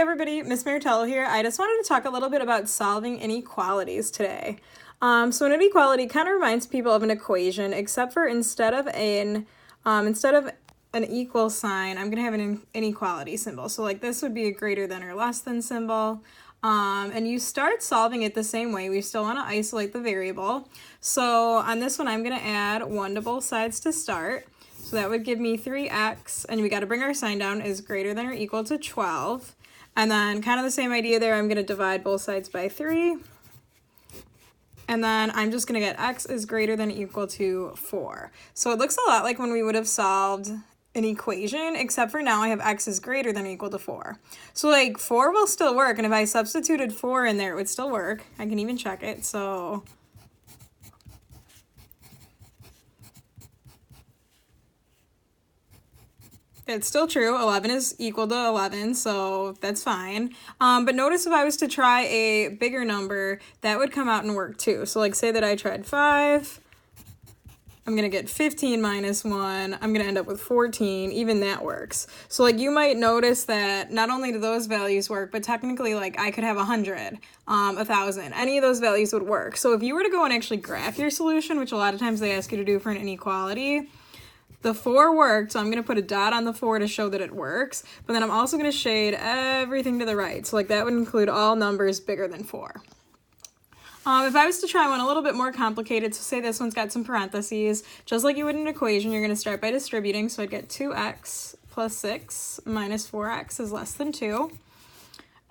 everybody, Miss Maritello here. I just wanted to talk a little bit about solving inequalities today. So an inequality kind of reminds people of an equation, except for instead of an equal sign, I'm going to have an inequality symbol. So like this would be a greater than or less than symbol. And you start solving it the same way. We still want to isolate the variable. So on this one, I'm going to add 1 to both sides to start. So that would give me 3x, and we got to bring our sign down, is greater than or equal to 12. And then kind of the same idea there, I'm going to divide both sides by 3. And then I'm just going to get x is greater than or equal to 4. So it looks a lot like when we would have solved an equation, except for now I have x is greater than or equal to 4. So like 4 will still work, and if I substituted 4 in there, it would still work. I can even check it. So it's still true. 11 is equal to 11, so that's fine. But notice if I was to try a bigger number, that would come out and work too. So like say that I tried 5, I'm going to get 15 minus 1, I'm going to end up with 14, even that works. So like you might notice that not only do those values work, but technically like I could have 100, 1,000, any of those values would work. So if you were to go and actually graph your solution, which a lot of times they ask you to do for an inequality, the 4 worked, so I'm going to put a dot on the 4 to show that it works, but then I'm also going to shade everything to the right. So like that would include all numbers bigger than 4. If I was to try one a little bit more complicated, so say this one's got some parentheses, just like you would in an equation, you're going to start by distributing, so I'd get 2x plus 6 minus 4x is less than 2.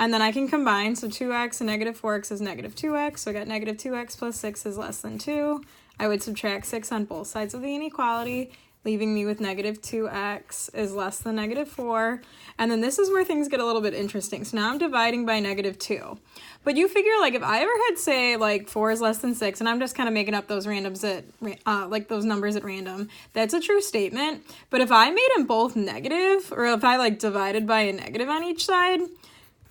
And then I can combine, so 2x and negative 4x is negative 2x, so I got negative 2x plus 6 is less than 2. I would subtract 6 on both sides of the inequality, leaving me with negative 2x is less than negative 4. And then this is where things get a little bit interesting. So now I'm dividing by negative 2. But you figure, like, if I ever had, say, like, 4 is less than 6, and I'm just kind of making up those randoms like those numbers at random, that's a true statement. But if I made them both negative, or if I, like, divided by a negative on each side,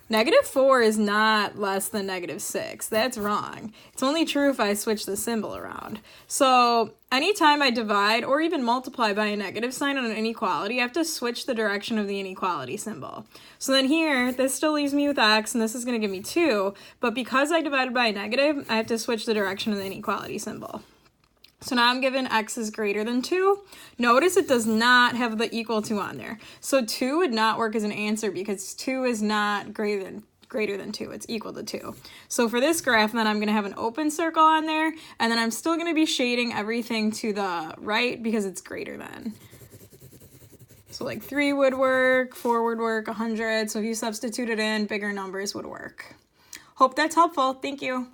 negative 4 is not less than negative 6. That's wrong. It's only true if I switch the symbol around. So anytime I divide or even multiply by a negative sign on an inequality, I have to switch the direction of the inequality symbol. So then here, this still leaves me with x, and this is going to give me 2. But because I divided by a negative, I have to switch the direction of the inequality symbol. So now I'm given x is greater than 2. Notice it does not have the equal to on there. So 2 would not work as an answer because 2 is not greater than 2. It's equal to 2. So for this graph, then I'm going to have an open circle on there, and then I'm still going to be shading everything to the right because it's greater than. So like 3 would work, 4 would work, 100. So if you substitute it in, bigger numbers would work. Hope that's helpful. Thank you.